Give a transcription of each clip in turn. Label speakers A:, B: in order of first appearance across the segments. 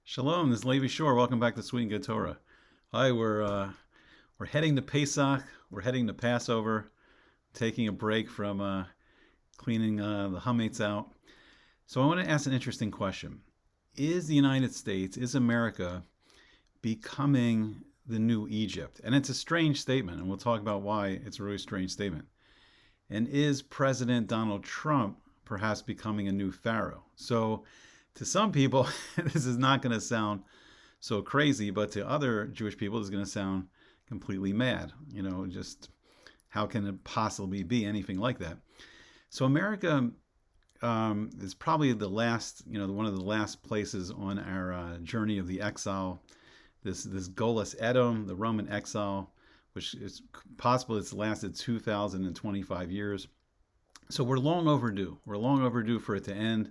A: Shalom, this is Levi Shore. Welcome back to Sweet and Good Torah. Hi, we're heading to Pesach. We're heading to Passover, taking a break from cleaning the hummates out. So I want to ask an interesting question. Is the United States, is America becoming the new Egypt? And it's a strange statement, and we'll talk about why it's a really strange statement. And is President Donald Trump perhaps becoming a new Pharaoh? So to some people, this is not going to sound so crazy, but to other Jewish people, it's going to sound completely mad. Just how can it possibly be anything like that? So America is probably the last, one of the last places on our journey of the exile. This Golas Edom, the Roman exile, which is possible it's lasted 2,025 years. So we're long overdue. We're long overdue for it to end.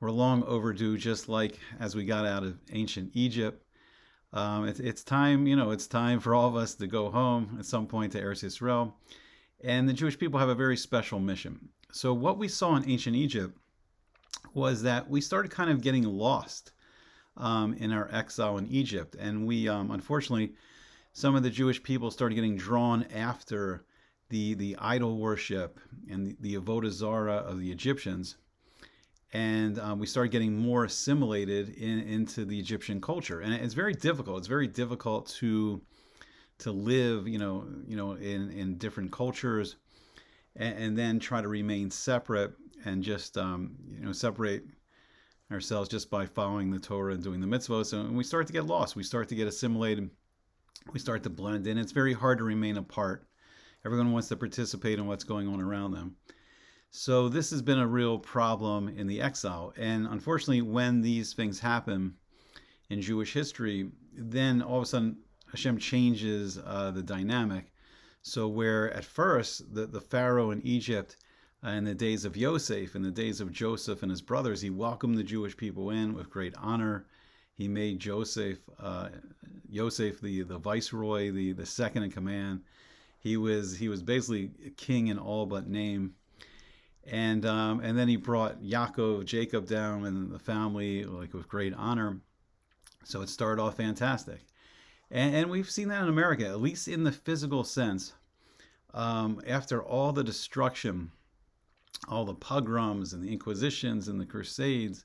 A: We're long overdue, just like as we got out of ancient Egypt. It's time, it's time for all of us to go home at some point to Eretz Yisrael. And the Jewish people have a very special mission. So what we saw in ancient Egypt was that we started kind of getting lost in our exile in Egypt. And we, unfortunately, some of the Jewish people started getting drawn after the idol worship and the avodah zarah of the Egyptians. And we started getting more assimilated into the Egyptian culture, and it's very difficult. It's very difficult to live, in different cultures, and then try to remain separate and just separate ourselves just by following the Torah and doing the mitzvot. So we start to get lost. We start to get assimilated. We start to blend in. It's very hard to remain apart. Everyone wants to participate in what's going on around them. So this has been a real problem in the exile. And unfortunately, when these things happen in Jewish history, then all of a sudden Hashem changes the dynamic. So where at first the Pharaoh in Egypt in the days of Yosef, in the days of Joseph and his brothers, he welcomed the Jewish people in with great honor. He made Joseph the viceroy, the second in command. He was basically king in all but name. And then he brought Jacob down and the family with great honor. So it started off fantastic. And we've seen that in America, at least in the physical sense. After all the destruction, all the pogroms and the Inquisitions and the Crusades,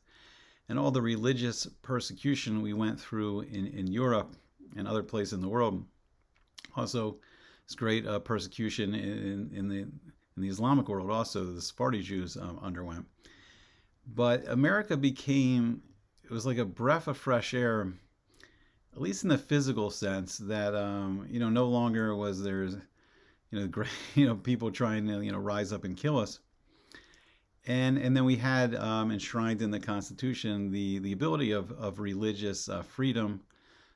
A: and all the religious persecution we went through in Europe and other places in the world, also this great persecution in the Islamic world, also the Sephardi Jews underwent. But America it was like a breath of fresh air, at least in the physical sense, that no longer was there great people trying to rise up and kill us. And then we had enshrined in the Constitution the ability of religious freedom,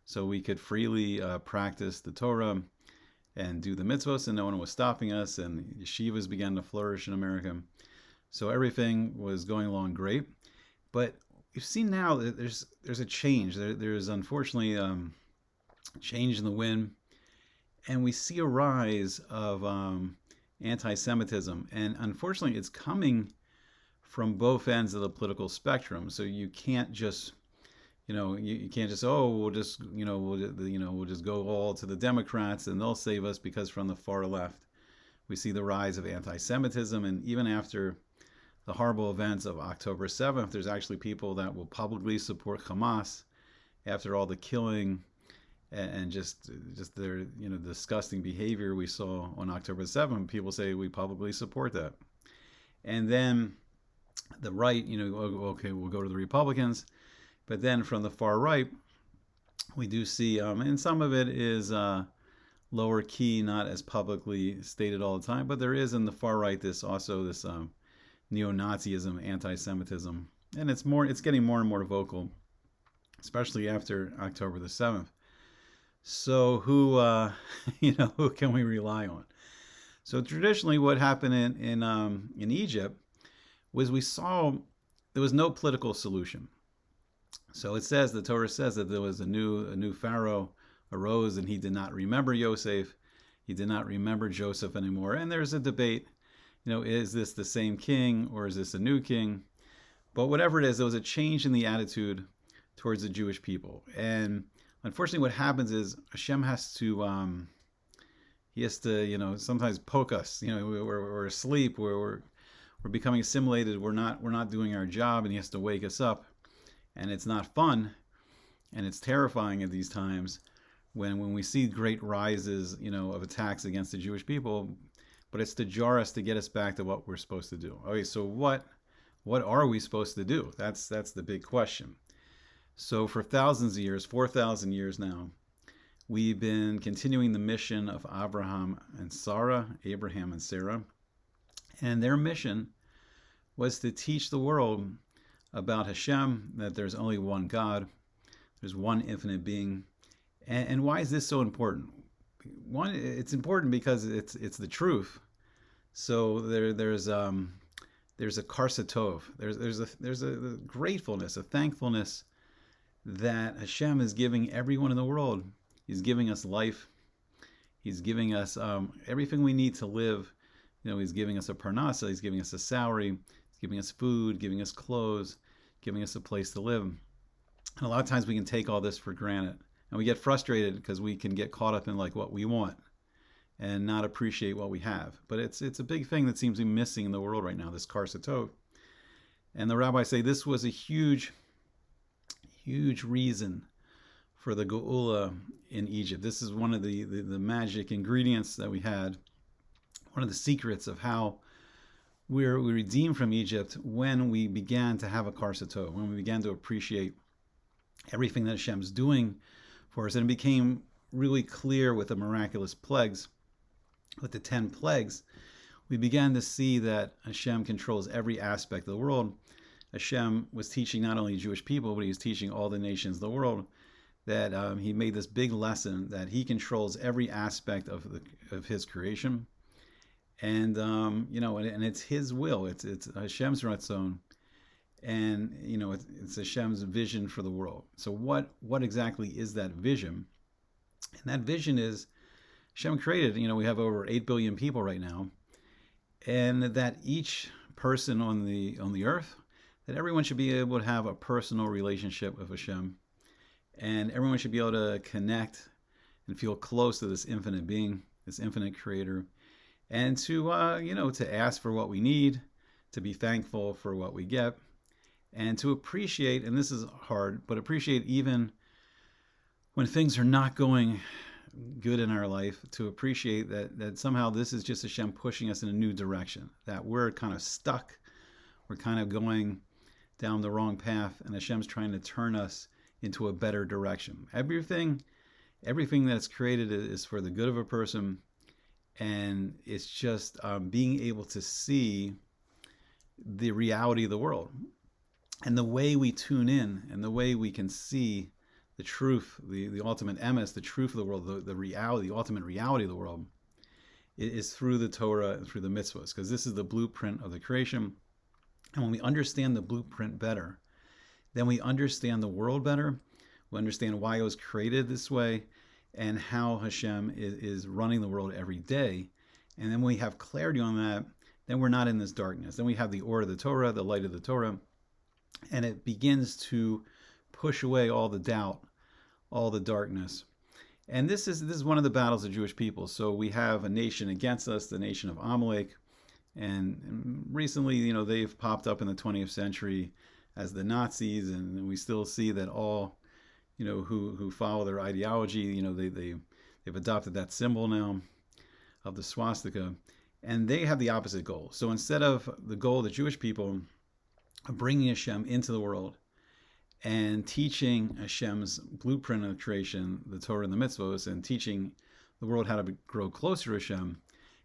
A: so we could freely practice the Torah and do the mitzvahs, and no one was stopping us, and yeshivas began to flourish in America. So everything was going along great. But you've seen now that there's a change. There's unfortunately change in the wind, and we see a rise of antisemitism. And unfortunately, it's coming from both ends of the political spectrum. So you can't just you can't just we'll just go all to the Democrats and they'll save us, because from the far left we see the rise of anti-Semitism. And even after the horrible events of October 7th, there's actually people that will publicly support Hamas after all the killing and just their disgusting behavior we saw on October 7th. People say we publicly support that. And then the right, okay, we'll go to the Republicans. But then from the far right, we do see, and some of it is lower key, not as publicly stated all the time, but there is in the far right this neo-Nazism, anti-Semitism, and it's getting more and more vocal, especially after October the 7th. So who can we rely on? So traditionally, what happened in Egypt was we saw there was no political solution. So the Torah says that there was a new Pharaoh arose, and he did not remember Yosef. He did not remember Joseph anymore. And there's a debate, is this the same king or is this a new king? But whatever it is, there was a change in the attitude towards the Jewish people. And unfortunately, what happens is Hashem has to sometimes poke us. We're asleep, we're becoming assimilated, we're not doing our job, and he has to wake us up. And it's not fun, and it's terrifying at these times when we see great rises, of attacks against the Jewish people. But it's to jar us, to get us back to what we're supposed to do. Okay, so what are we supposed to do? That's the big question. So for thousands of years, 4,000 years now, we've been continuing the mission of Abraham and Sarah, Abraham and Sarah. And their mission was to teach the world about Hashem, that there's only one God, there's one infinite being. And why is this so important? One, it's important because it's the truth. So there's a karsatov. There's a gratefulness, a thankfulness that Hashem is giving everyone in the world. He's giving us life. He's giving us everything we need to live. He's giving us a parnasa. He's giving us a salary. He's giving us food, giving us clothes, giving us a place to live. And a lot of times we can take all this for granted. And we get frustrated because we can get caught up in what we want and not appreciate what we have. But it's a big thing that seems to be missing in the world right now, this karsatov. And the rabbis say this was a huge, huge reason for the geula in Egypt. This is one of the magic ingredients that we had, one of the secrets of how we redeemed from Egypt when we began to have a karsatov, when we began to appreciate everything that Hashem's doing for us. And it became really clear with the miraculous plagues, with the 10 plagues. We began to see that Hashem controls every aspect of the world. Hashem was teaching not only Jewish people, but he was teaching all the nations of the world, that he made this big lesson that he controls every aspect of his creation. And and it's his will. It's Hashem's ratzon. And it's Hashem's vision for the world. So what exactly is that vision? And that vision is Hashem created. We have over 8 billion people right now, and that each person on the earth, that everyone should be able to have a personal relationship with Hashem, and everyone should be able to connect and feel close to this infinite being, this infinite creator, and to to ask for what we need, to be thankful for what we get. And to appreciate, and this is hard, but appreciate even when things are not going good in our life, to appreciate that somehow this is just Hashem pushing us in a new direction, that we're kind of stuck, we're kind of going down the wrong path, and Hashem's trying to turn us into a better direction. Everything that's created is for the good of a person, and it's just being able to see the reality of the world. And the way we tune in, and the way we can see the truth, the ultimate emes, the truth of the world, the reality, the ultimate reality of the world, is through the Torah and through the mitzvahs, because this is the blueprint of the creation. And when we understand the blueprint better, then we understand the world better. We understand why it was created this way, and how Hashem is running the world every day. And then when we have clarity on that, then we're not in this darkness. Then we have the or of the Torah, the light of the Torah. And it begins to push away all the doubt, all the darkness. And this is one of the battles of Jewish people. So we have a nation against us, the nation of Amalek. And recently, they've popped up in the 20th century as the Nazis. And we still see that all, who follow their ideology, they've adopted that symbol now of the swastika. And they have the opposite goal. So instead of the goal of the Jewish people of bringing Hashem into the world and teaching Hashem's blueprint of creation, the Torah and the mitzvos, and teaching the world how to grow closer to Hashem,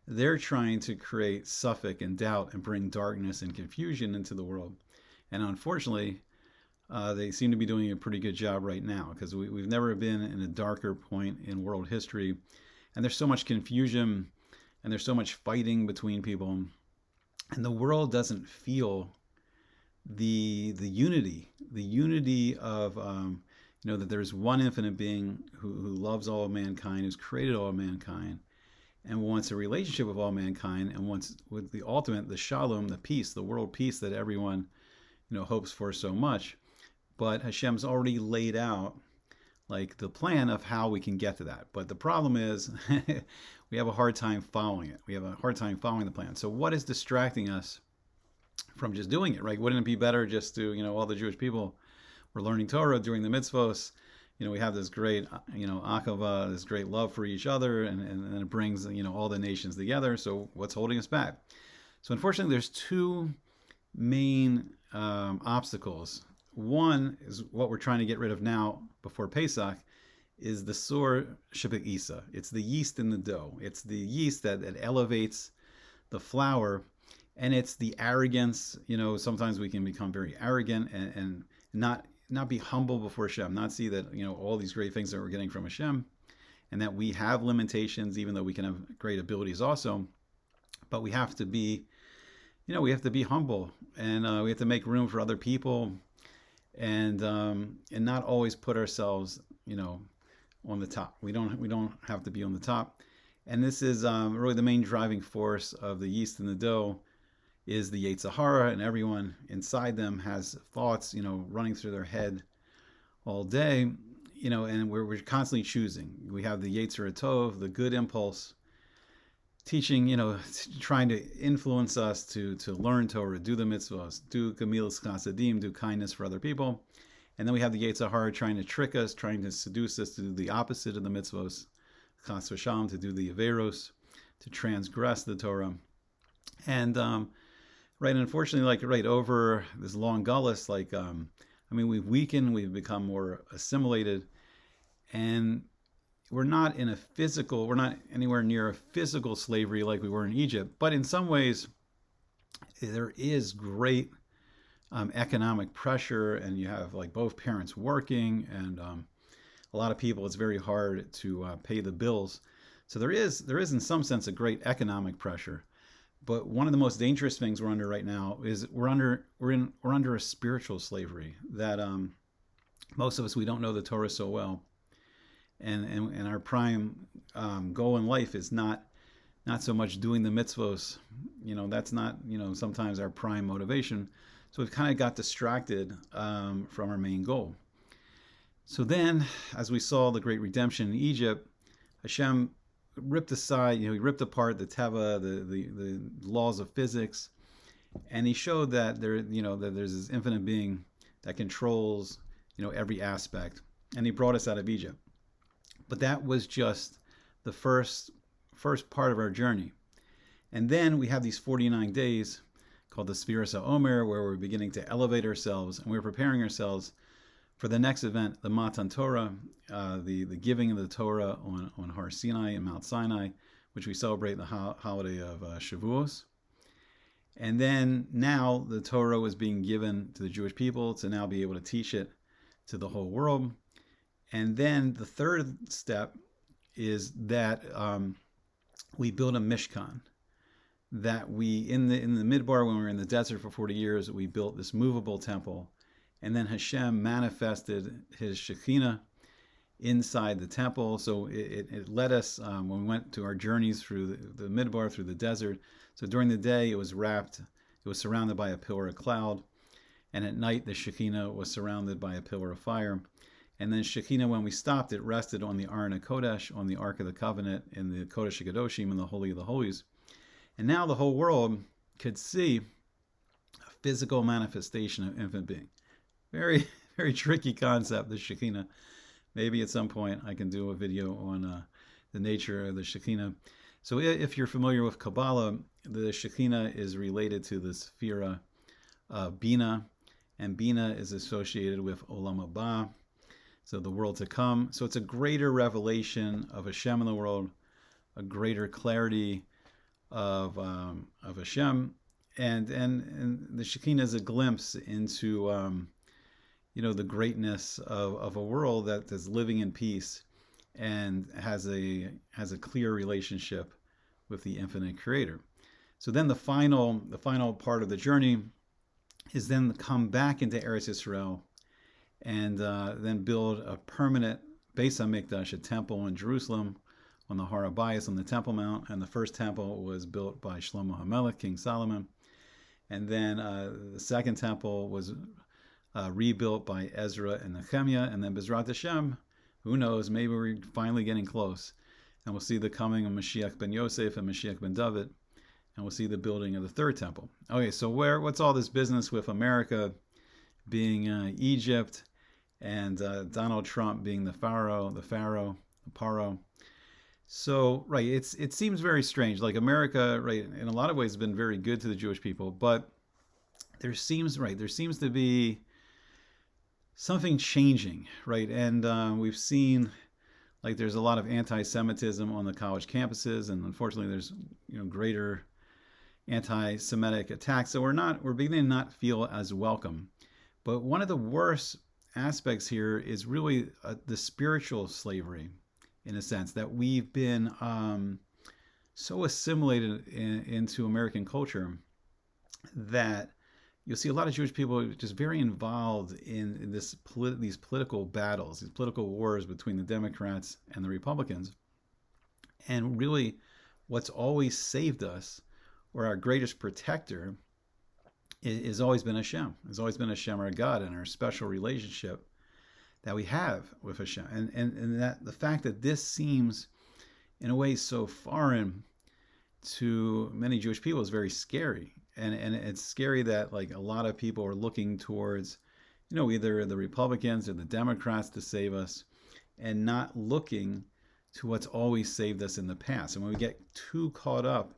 A: they're trying to create suffix and doubt and bring darkness and confusion into the world. And unfortunately, they seem to be doing a pretty good job right now, because we've never been in a darker point in world history. And there's so much confusion, and there's so much fighting between people. And the world doesn't feel the unity of that there's one infinite being who loves all of mankind, who's created all of mankind, and wants a relationship with all mankind, and wants with the ultimate, the shalom, the peace, the world peace that everyone hopes for so much. but Hashem's already laid out like the plan of how we can get to that. But the problem is we have a hard time following it. We have a hard time following the plan. So what is distracting us from just doing it, right? Wouldn't it be better just to, all the Jewish people were learning Torah during the mitzvos. We have this great, akava, this great love for each other, and it brings, all the nations together. So what's holding us back? So unfortunately, there's two main obstacles. One is what we're trying to get rid of now before Pesach, is the sor sheba'isa. It's the yeast in the dough. It's the yeast that elevates the flour, and it's the arrogance. Sometimes we can become very arrogant and not be humble before Hashem, not see that, all these great things that we're getting from Hashem, and that we have limitations, even though we can have great abilities also. But we have to be, we have to be humble, and we have to make room for other people, and not always put ourselves, on the top. We don't have to be on the top. And this is really the main driving force of the yeast in the dough, is the Yetzer Hara, and everyone inside them has thoughts, running through their head all day, and we're constantly choosing. We have the Yetzer Tov, the good impulse, teaching, trying to influence us to learn Torah, do the mitzvahs, do gemilas chasadim, do kindness for other people. And then we have the Yetzer Hara trying to trick us, trying to seduce us to do the opposite of the mitzvahs, chas v'shalom, to do the averos, to transgress the Torah. And unfortunately, over this long gullus, we've weakened, we've become more assimilated, and we're not anywhere near a physical slavery like we were in Egypt. But in some ways, there is great economic pressure, and you have both parents working, and a lot of people, it's very hard to pay the bills. So there is in some sense a great economic pressure. But one of the most dangerous things we're under right now is we're under a spiritual slavery that most of us, we don't know the Torah so well, and our prime goal in life is not so much doing the mitzvos. That's not sometimes our prime motivation. So we've kind of got distracted from our main goal. So then, as we saw the great redemption in Egypt, Hashem ripped aside, he ripped apart the teva, the laws of physics, and he showed that that there's this infinite being that controls, every aspect, and he brought us out of Egypt. But that was just the first part of our journey. And then we have these 49 days called the Sfiras HaOmer, where we're beginning to elevate ourselves, and we're preparing ourselves for the next event, the Matan Torah, the giving of the Torah on Har Sinai and Mount Sinai, which we celebrate the holiday of Shavuos. And then now the Torah was being given to the Jewish people to now be able to teach it to the whole world. And then the third step is that we build a Mishkan. That we, in the Midbar, when we were in the desert for 40 years, we built this movable temple. And then Hashem manifested his Shekinah inside the temple. So it led us, when we went to our journeys through the Midbar, through the desert. So during the day, it was surrounded by a pillar of cloud. And at night, the Shekinah was surrounded by a pillar of fire. And then Shekinah, when we stopped, it rested on the Aron HaKodesh, on the Ark of the Covenant, in the Kodesh HaKadoshim, in the Holy of the Holies. And now the whole world could see a physical manifestation of infinite being. Very, very tricky concept, the Shekinah. Maybe at some point I can do a video on the nature of the Shekinah. So if you're familiar with Kabbalah, the Shekinah is related to the Sephira Bina, and Bina is associated with Olam Haba, so the world to come. So it's a greater revelation of Hashem in the world, a greater clarity of Hashem, and the Shekinah is a glimpse into the greatness of a world that is living in peace and has a clear relationship with the infinite Creator. So then the final part of the journey is then to come back into Eretz Yisrael and then build a permanent Beis HaMikdash, a temple in Jerusalem, on the Har HaBayis, on the Temple Mount. And the first temple was built by Shlomo HaMelech, King Solomon. And then the second temple was rebuilt by Ezra and Nehemiah, and then Bezrat Hashem, who knows, maybe we're finally getting close, and we'll see the coming of Mashiach ben Yosef and Mashiach ben David, and we'll see the building of the third temple. Okay, so what's all this business with America being Egypt, and Donald Trump being the Pharaoh, the Paro? So, right, it seems very strange. Like America, right, in a lot of ways has been very good to the Jewish people, but there seems to be something changing, right? And we've seen, like, there's a lot of anti-Semitism on the college campuses, and unfortunately there's, greater anti-Semitic attacks. So we're beginning to not feel as welcome. But one of the worst aspects here is really the spiritual slavery, in a sense, that we've been so assimilated into American culture that you'll see a lot of Jewish people just very involved in these political battles, these political wars between the Democrats and the Republicans. And really, what's always saved us, or our greatest protector, is always been Hashem. It's always been Hashem, our God, and our special relationship that we have with Hashem. And that the fact that this seems, in a way, so foreign to many Jewish people is very scary. And it's scary that, like, a lot of people are looking towards, either the Republicans or the Democrats to save us, and not looking to what's always saved us in the past. And when we get too caught up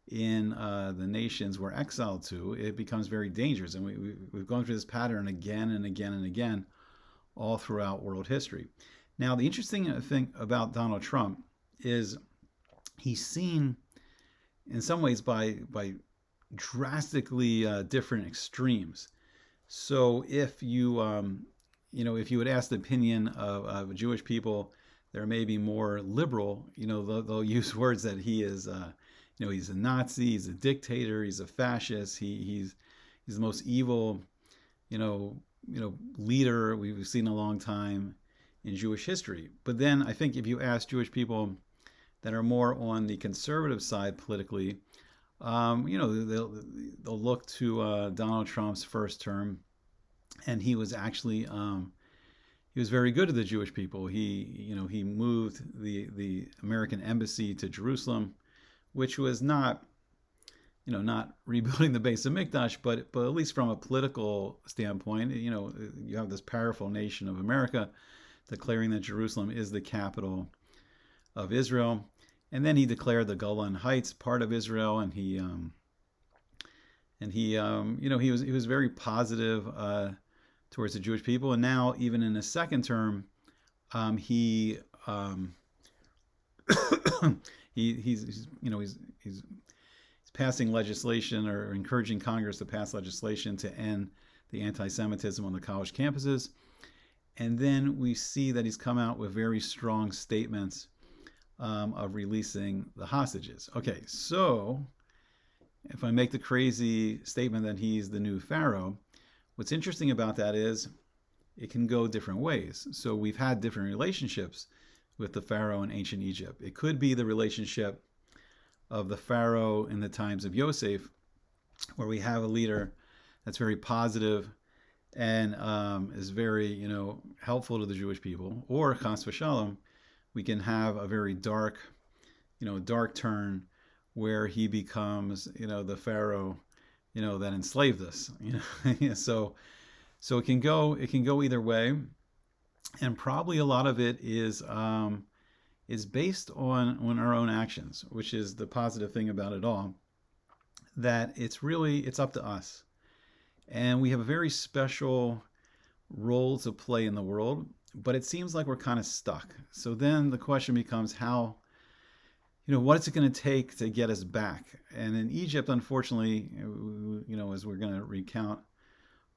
A: in the nations we're exiled to, it becomes very dangerous. And we've gone through this pattern again and again and again, all throughout world history. Now, the interesting thing about Donald Trump is he's seen, in some ways, by drastically different extremes. So if you would ask the opinion of Jewish people, they're maybe more liberal. They'll use words that he is, he's a Nazi, he's a dictator, he's a fascist, he's the most evil, leader we've seen in a long time in Jewish history. But then I think if you ask Jewish people that are more on the conservative side politically, they'll look to Donald Trump's first term, and he was actually he was very good to the Jewish people. He moved the American embassy to Jerusalem, which was not rebuilding the Beis Hamikdash, but at least from a political standpoint, you have this powerful nation of America declaring that Jerusalem is the capital of Israel. And then he declared the Golan Heights part of Israel, and he was very positive towards the Jewish people. And now, even in his second term, he's passing legislation, or encouraging Congress to pass legislation to end the anti-Semitism on the college campuses. And then we see that he's come out with very strong statements of releasing the hostages. Okay, so if I make the crazy statement that he's the new Pharaoh, what's interesting about that is it can go different ways. So we've had different relationships with the Pharaoh in ancient Egypt. It could be the relationship of the Pharaoh in the times of Yosef, where we have a leader that's very positive and is very, helpful to the Jewish people. Or, chas v'shalom, we can have a very dark turn where he becomes, the Pharaoh, that enslaved us. So it can go either way, and probably a lot of it is based on our own actions, which is the positive thing about it all. That it's up to us, and we have a very special role to play in the world. But it seems like we're kind of stuck. So then the question becomes how, what is it going to take to get us back? And in Egypt, unfortunately, as we're going to recount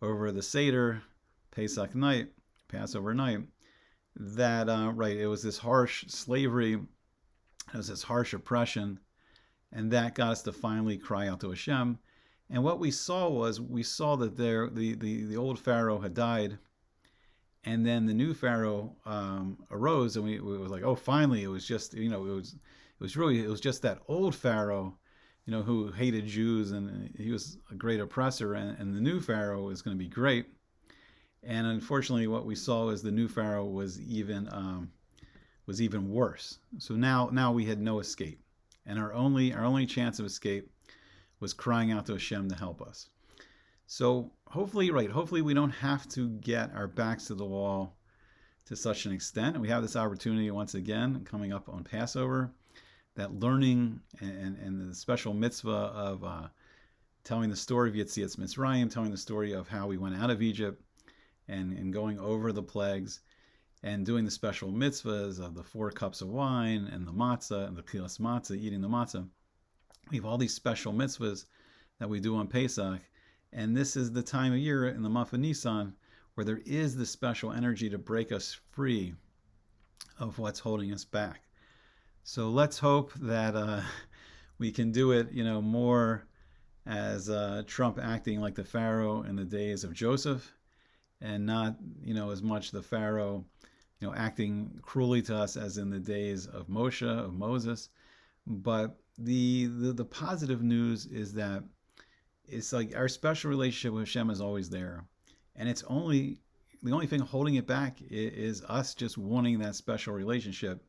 A: over the Seder, Pesach night, Passover night, that, it was this harsh slavery, it was this harsh oppression, and that got us to finally cry out to Hashem. And what we saw that the old Pharaoh had died, and then the new Pharaoh arose, and we was like, oh, finally, it was just, it was just that old Pharaoh, who hated Jews, and he was a great oppressor, and the new Pharaoh is going to be great. And unfortunately, what we saw is the new Pharaoh was even worse. So now we had no escape, and our only chance of escape was crying out to Hashem to help us. So hopefully we don't have to get our backs to the wall to such an extent. And we have this opportunity once again coming up on Passover, that learning and the special mitzvah of telling the story of Yetzias Mitzrayim, telling the story of how we went out of Egypt, and going over the plagues, and doing the special mitzvahs of the 4 cups of wine and the matzah and the kilas matzah, eating the matzah. We have all these special mitzvahs that we do on Pesach, and this is the time of year in the month of Nisan where there is this special energy to break us free of what's holding us back. So let's hope that we can do it, more as Trump acting like the Pharaoh in the days of Joseph, and not, as much the Pharaoh, acting cruelly to us as in the days of Moshe, of Moses. But the positive news is that it's like our special relationship with Hashem is always there, and the only thing holding it back is us just wanting that special relationship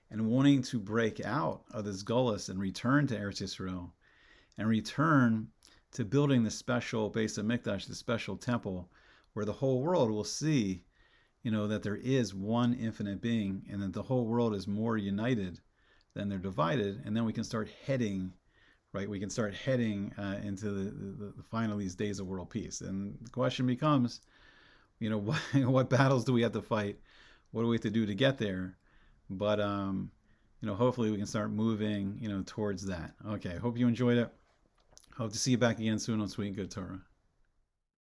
A: and wanting to break out of this gullus and return to Eretz Yisrael, and return to building the special Beis HaMikdash, the special temple, where the whole world will see, that there is one infinite being, and that the whole world is more united than they're divided. And then we can start heading, right? We can start heading into the final these days of world peace. And the question becomes, what battles do we have to fight? What do we have to do to get there? But hopefully we can start moving, towards that. Okay, hope you enjoyed it. Hope to see you back again soon on Sweet and Good Torah.